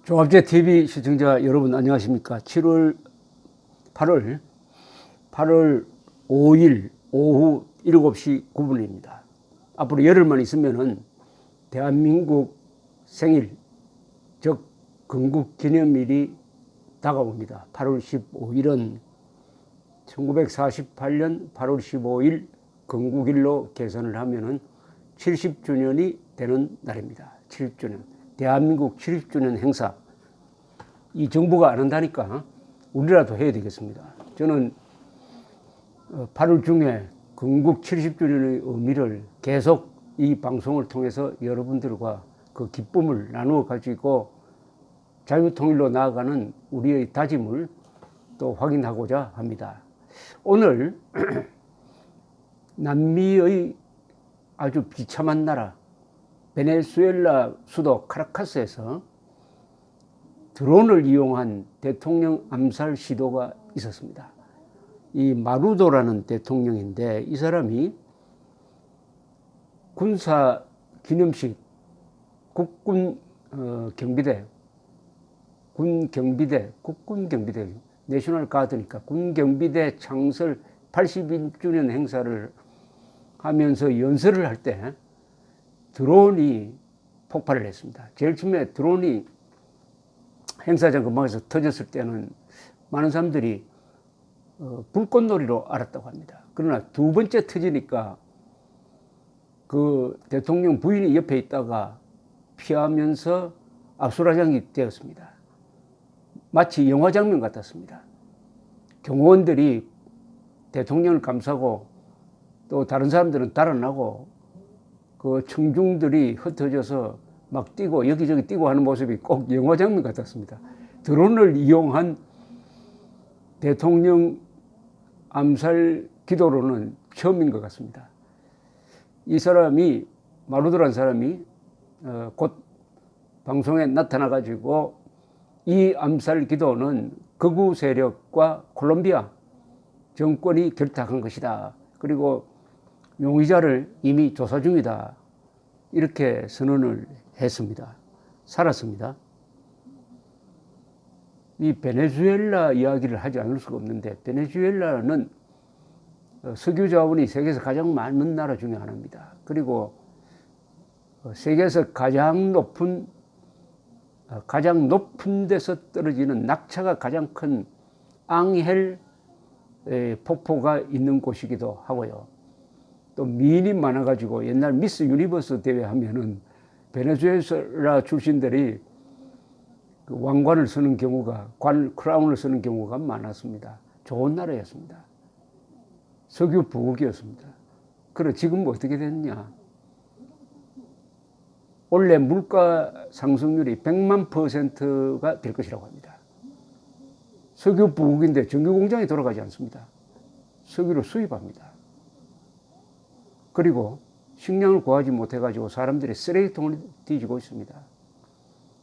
종합제 TV 시청자 여러분 안녕하십니까? 8월 5일 오후 7시 9분입니다. 앞으로 열흘만 있으면은 대한민국 생일, 즉 건국기념일이 다가옵니다. 8월 15일은 1948년 8월 15일 건국일로 계산을 하면은 70주년이 되는 날입니다. 70주년. 대한민국 70주년 행사. 이 정부가 안 한다니까 우리라도 해야 되겠습니다. 저는 8월 중에 건국 70주년의 의미를 계속 이 방송을 통해서 여러분들과 그 기쁨을 나누어 가지고 자유통일로 나아가는 우리의 다짐을 또 확인하고자 합니다. 오늘 남미의 아주 비참한 나라 베네수엘라 수도 카라카스에서 드론을 이용한 대통령 암살 시도가 있었습니다. 이 마루도라는 대통령인데 이 사람이 군사 기념식 국군 경비대 내셔널 가드니까 군 경비대 창설 81주년 행사를 하면서 연설을 할 때 드론이 폭발을 했습니다. 제일 처음에 드론이 행사장 근방에서 터졌을 때는 많은 사람들이 불꽃놀이로 알았다고 합니다. 그러나 두 번째 터지니까 그 대통령 부인이 옆에 있다가 피하면서 압수라장이 되었습니다. 마치 영화 장면 같았습니다. 경호원들이 대통령을 감싸고 또 다른 사람들은 달아나고 그 청중들이 흩어져서 막 뛰고 여기저기 뛰고 하는 모습이 꼭 영화 장면 같았습니다. 드론을 이용한 대통령 암살 기도로는 처음인 것 같습니다. 이 사람이 마루도라는 사람이 곧 방송에 나타나 가지고 이 암살 기도는 극우 세력과 콜롬비아 정권이 결탁한 것이다. 그리고 용의자를 이미 조사 중이다. 이렇게 선언을 했습니다. 살았습니다. 이 베네수엘라 이야기를 하지 않을 수가 없는데 베네수엘라는 석유 자원이 세계에서 가장 많은 나라 중에 하나입니다. 그리고 세계에서 가장 높은 데서 떨어지는 낙차가 가장 큰 앙헬 폭포가 있는 곳이기도 하고요. 또 미인이 많아가지고 옛날 미스 유니버스 대회 하면은 베네수엘라 출신들이 그 왕관을 쓰는 경우가, 크라운을 쓰는 경우가 많았습니다. 좋은 나라였습니다. 석유 부국이었습니다. 그래 지금 어떻게 됐냐? 원래 물가 상승률이 100만%가 될 것이라고 합니다. 석유 부국인데 정규 공장이 돌아가지 않습니다. 석유를 수입합니다. 그리고 식량을 구하지 못해가지고 사람들이 쓰레기통을 뒤지고 있습니다.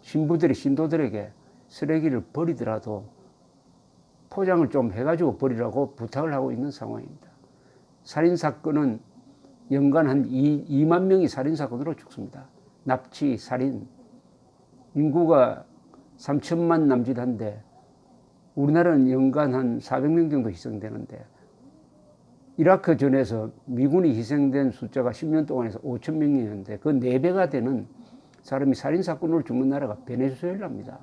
신부들이 신도들에게 쓰레기를 버리더라도 포장을 좀 해가지고 버리라고 부탁을 하고 있는 상황입니다. 살인사건은 연간 한 2만 명이 살인사건으로 죽습니다. 납치, 살인. 인구가 3천만 남짓한데 우리나라는 연간 한 400명 정도 희생되는데 이라크 전에서 미군이 희생된 숫자가 10년 동안에서 5천 명이었는데 그 4배가 되는 사람이 살인사건으로 죽는 나라가 베네수엘라입니다.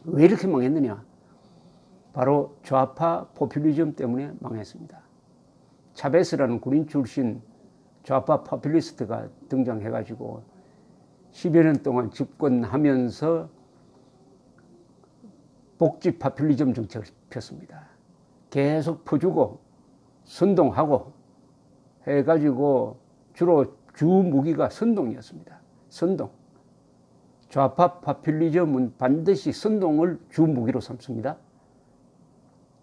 왜 이렇게 망했느냐? 바로 좌파 포퓰리즘 때문에 망했습니다. 차베스라는 군인 출신 좌파 포퓰리스트가 등장해가지고 10여 년 동안 집권하면서 복지 포퓰리즘 정책을 폈습니다. 계속 퍼주고 선동하고 해가지고 주로 주 무기가 선동이었습니다. 선동. 좌파 포퓰리즘은 반드시 선동을 주 무기로 삼습니다.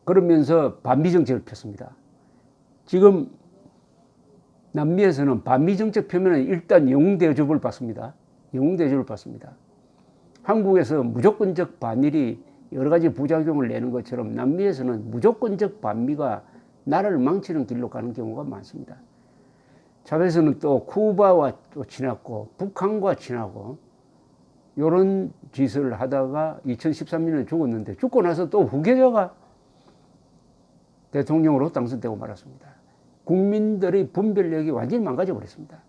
그러면서 반미 정책을 폈습니다. 지금 남미에서는 반미 정책 펴면 일단 영웅 대접을 받습니다. 영웅 대접을 받습니다. 한국에서 무조건적 반일이 여러 가지 부작용을 내는 것처럼 남미에서는 무조건적 반미가 나라를 망치는 길로 가는 경우가 많습니다. 차베스는 또 쿠바와 또 친했고 북한과 친하고 이런 짓을 하다가 2013년에 죽었는데 죽고 나서 또 후계자가 대통령으로 당선되고 말았습니다. 국민들의 분별력이 완전히 망가져 버렸습니다.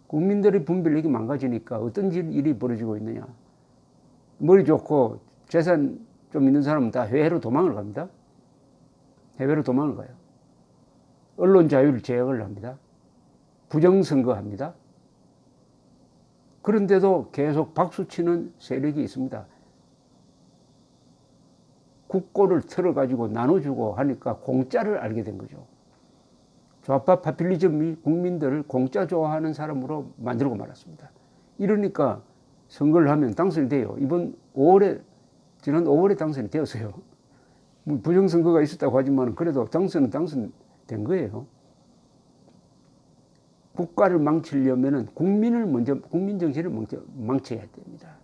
국민들의 분별력이 망가지니까 어떤 일이 벌어지고 있느냐. 머리 좋고 재산 좀 있는 사람은 다 해외로 도망을 갑니다. 해외로 도망을 가요. 언론 자유를 제약을 합니다. 부정선거합니다. 그런데도 계속 박수치는 세력이 있습니다. 국고를 털어가지고 나눠주고 하니까 공짜를 알게 된 거죠. 좌파 파퓰리즘이 국민들을 공짜 좋아하는 사람으로 만들고 말았습니다. 이러니까 선거를 하면 당선이 돼요. 지난 5월에 당선이 되었어요. 부정선거가 있었다고 하지만 그래도 당선은 당선된 거예요. 국가를 망치려면 국민 정신을 망쳐야 됩니다.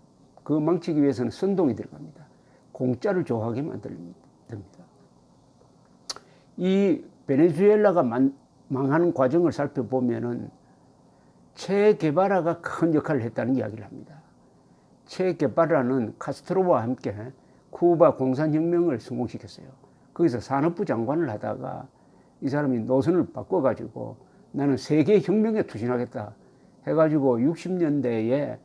그 망치기 위해서는 선동이 들어갑니다. 공짜를 좋아하게 만듭니다. 이 베네수엘라가 망하는 과정을 살펴보면은 체 게바라가 큰 역할을 했다는 이야기를 합니다. 체 게바라는 카스트로와 함께 쿠바 공산혁명을 성공시켰어요. 거기서 산업부 장관을 하다가 이 사람이 노선을 바꿔가지고 나는 세계혁명에 투신하겠다 해가지고 60년대에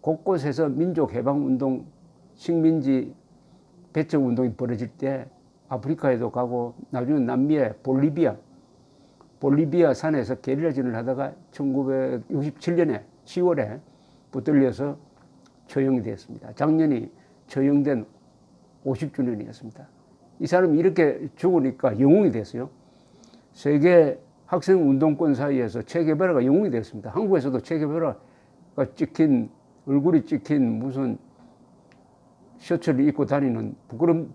곳곳에서 민족해방운동, 식민지 배척운동이 벌어질 때 아프리카에도 가고 나중에 남미의 볼리비아 산에서 게릴라전을 하다가 1967년에 10월에 붙들려서 처형이 되었습니다. 작년이 처형된 50주년이었습니다. 이 사람이 이렇게 죽으니까 영웅이 됐어요. 세계 학생운동권 사이에서 체게바라가 영웅이 되었습니다. 한국에서도 체게바라가 얼굴이 찍힌 무슨 셔츠를 입고 다니는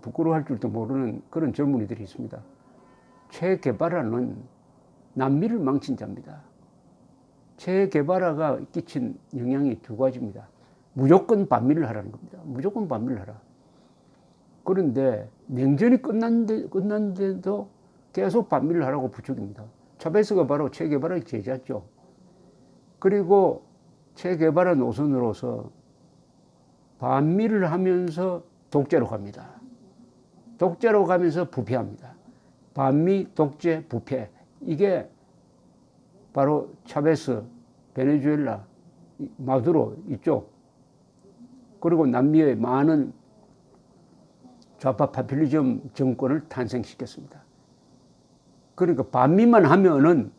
부끄러워할 줄도 모르는 그런 젊은이들이 있습니다. 체게바라는 남미를 망친 자입니다. 체게바라가 끼친 영향이 두 가지입니다. 무조건 반미를 하라는 겁니다. 무조건 반미를 하라. 그런데 냉전이 끝났는데도 계속 반미를 하라고 부추깁니다. 차베스가 바로 체게바라의 제자죠. 그리고 체게바라 노선으로서 반미를 하면서 독재로 갑니다. 독재로 가면서 부패합니다. 반미, 독재, 부패. 이게 바로 차베스, 베네수엘라, 마두로 이쪽, 그리고 남미의 많은 좌파 파퓰리즘 정권을 탄생시켰습니다. 그러니까 반미만 하면은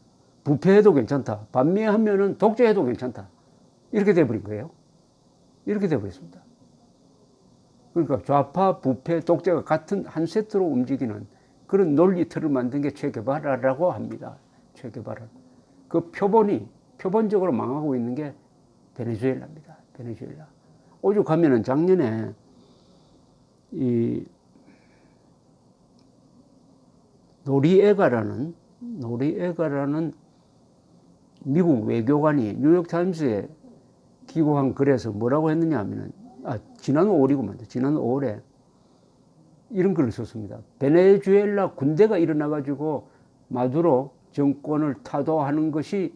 부패해도 괜찮다. 반미하면은 독재해도 괜찮다. 이렇게 돼버린 거예요. 이렇게 돼버렸습니다. 그러니까 좌파, 부패, 독재가 같은 한 세트로 움직이는 그런 논리 틀을 만든 게 체게바라라고 합니다. 체게바라. 그 표본적으로 망하고 있는 게 베네수엘라입니다. 베네수엘라. 오죽하면은 작년에 이 노리에가라는 미국 외교관이 뉴욕타임스에 기고한 글에서 뭐라고 했느냐 하면은, 지난 5월이구만. 지난 5월에 이런 글을 썼습니다. 베네수엘라 군대가 일어나가지고 마두로 정권을 타도하는 것이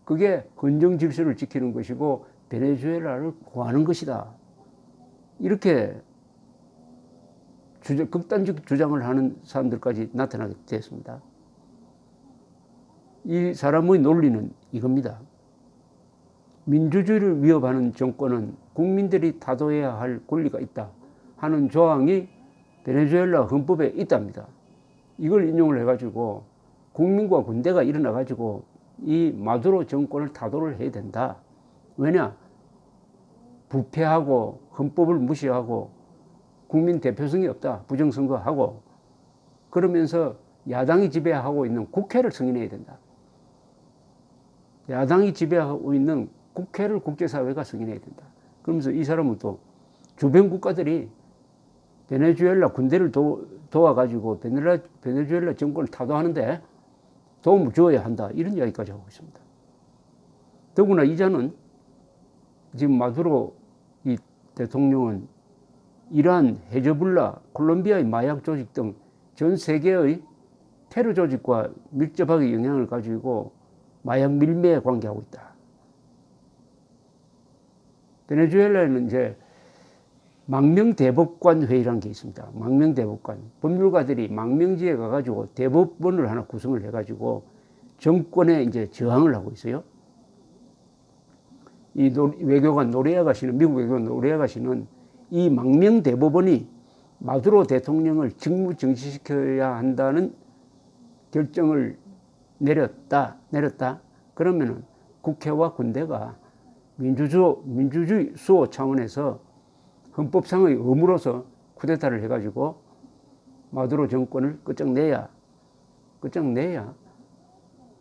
그게 헌정 질서를 지키는 것이고 베네수엘라를 구하는 것이다. 이렇게 극단적 주장을 하는 사람들까지 나타나게 됐습니다. 이 사람의 논리는 이겁니다. 민주주의를 위협하는 정권은 국민들이 타도해야 할 권리가 있다 하는 조항이 베네수엘라 헌법에 있답니다. 이걸 인용을 해가지고 국민과 군대가 일어나가지고 이 마두로 정권을 타도를 해야 된다. 왜냐? 부패하고 헌법을 무시하고 국민 대표성이 없다. 부정선거하고 그러면서 야당이 지배하고 있는 국회를 승인해야 된다. 야당이 지배하고 있는 국회를 국제사회가 승인해야 된다. 그러면서 이 사람은 또 주변 국가들이 베네수엘라 군대를 도와가지고 베네수엘라 정권을 타도하는데 도움을 주어야 한다. 이런 이야기까지 하고 있습니다. 더구나 이자는 지금 마두로 이 대통령은 이란, 헤즈볼라, 콜롬비아의 마약 조직 등 전 세계의 테러 조직과 밀접하게 영향을 가지고 마약 밀매에 관계하고 있다. 베네수엘라는 이제 망명대법관 회의라는 게 있습니다. 망명대법관. 법률가들이 망명지에 가가지고 대법원을 하나 구성을 해가지고 정권에 이제 저항을 하고 있어요. 이 외교관 노레아가 씨는, 미국 외교관 노레아가 씨는 이 망명대법원이 마두로 대통령을 직무 정지시켜야 한다는 결정을 내렸다. 그러면은 국회와 군대가 민주주의 수호 차원에서 헌법상의 의무로서 쿠데타를 해가지고 마두로 정권을 끝장내야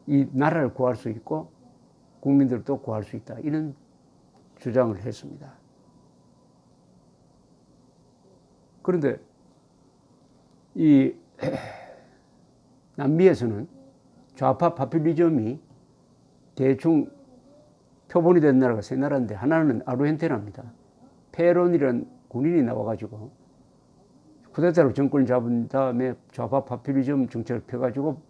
이 나라를 구할 수 있고 국민들도 구할 수 있다. 이런 주장을 했습니다. 그런데 이 남미에서는 좌파 파퓰리즘이 대충 표본이 된 나라가 세 나라인데 하나는 아르헨티나입니다. 페론이라는 군인이 나와가지고 쿠데타로 정권을 잡은 다음에 좌파 파퓰리즘 정책을 펴가지고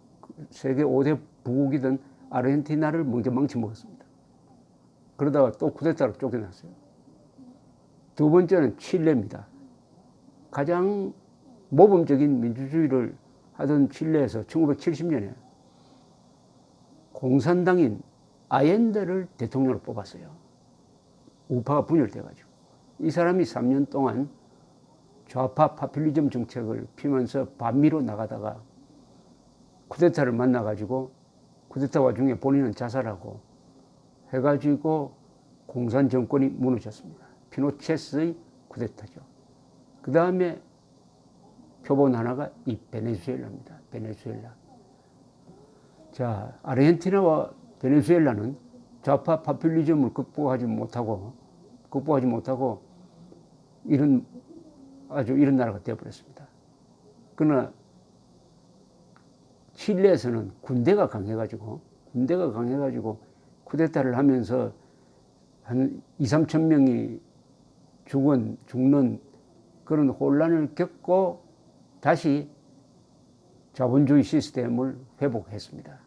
세계 5대 부국이던 아르헨티나를 먼저 망쳐먹었습니다. 그러다가 또 쿠데타로 쫓겨났어요. 두 번째는 칠레입니다. 가장 모범적인 민주주의를 하던 칠레에서 1970년에 공산당인 아옌데를 대통령으로 뽑았어요. 우파가 분열돼가지고. 이 사람이 3년 동안 좌파 파퓰리즘 정책을 피면서 반미로 나가다가 쿠데타를 만나가지고 쿠데타 와중에 본인은 자살하고 해가지고 공산 정권이 무너졌습니다. 피노체스의 쿠데타죠. 그 다음에 표본 하나가 이 베네수엘라입니다. 베네수엘라. 자, 아르헨티나와 베네수엘라는 좌파 파퓰리즘을 극복하지 못하고 이런 나라가 되어버렸습니다. 그러나 칠레에서는 군대가 강해가지고 쿠데타를 하면서 한 2~3천 명이 죽는 그런 혼란을 겪고 다시 자본주의 시스템을 회복했습니다.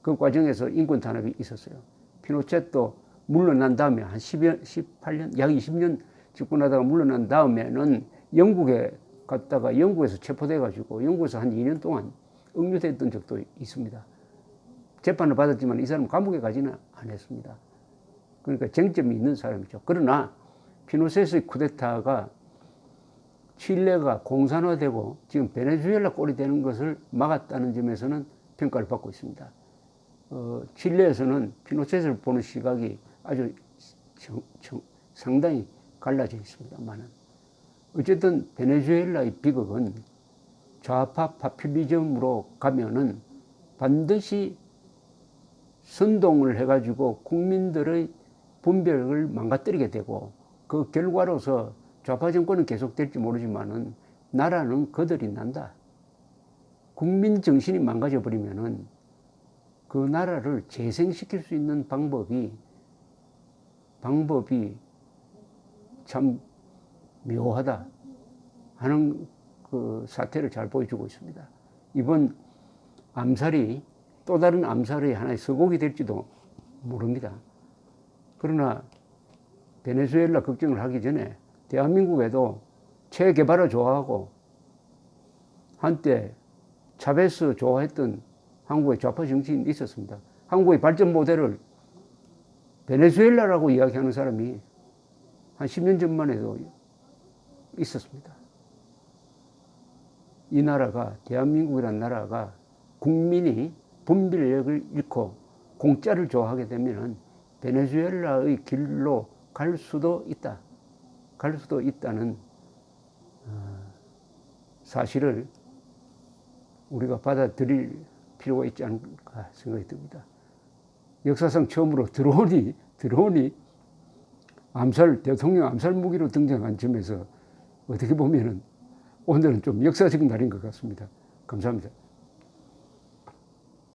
그 과정에서 인권 탄압이 있었어요. 피노체도 물러난 다음에 한 18년, 약 20년 집권하다가 물러난 다음에는 영국에 갔다가 영국에서 체포돼가지고 영국에서 한 2년 동안 억류됐던 적도 있습니다. 재판을 받았지만 이 사람은 감옥에 가지는 않았습니다. 그러니까 쟁점이 있는 사람이죠. 그러나 피노체스의 쿠데타가 칠레가 공산화되고 지금 베네수엘라 꼴이 되는 것을 막았다는 점에서는 평가를 받고 있습니다. 칠레에서는 피노체스를 보는 시각이 아주 상당히 갈라져 있습니다만은 어쨌든 베네수엘라의 비극은 좌파 파퓰리즘으로 가면은 반드시 선동을 해가지고 국민들의 분별을 망가뜨리게 되고 그 결과로서 좌파 정권은 계속될지 모르지만은 나라는 거덜이 난다. 국민 정신이 망가져 버리면은 그 나라를 재생시킬 수 있는 방법이 참 묘하다 하는 그 사태를 잘 보여주고 있습니다. 이번 암살이 또 다른 암살의 하나의 서곡이 될지도 모릅니다. 그러나 베네수엘라 걱정을 하기 전에 대한민국에도 체계바라 좋아하고 한때 차베스 좋아했던 한국의 좌파 정치인이 있었습니다. 한국의 발전 모델을 베네수엘라라고 이야기하는 사람이 한 10년 전만 해도 있었습니다. 이 나라가, 대한민국이라는 나라가 국민이 분별력을 잃고 공짜를 좋아하게 되면 베네수엘라의 길로 갈 수도 있다는 사실을 우리가 받아들일 필요가 있지 않을까 생각이 듭니다. 역사상 처음으로 드론이 대통령 암살 무기로 등장한 점에서 어떻게 보면은 오늘은 좀 역사적인 날인 것 같습니다. 감사합니다.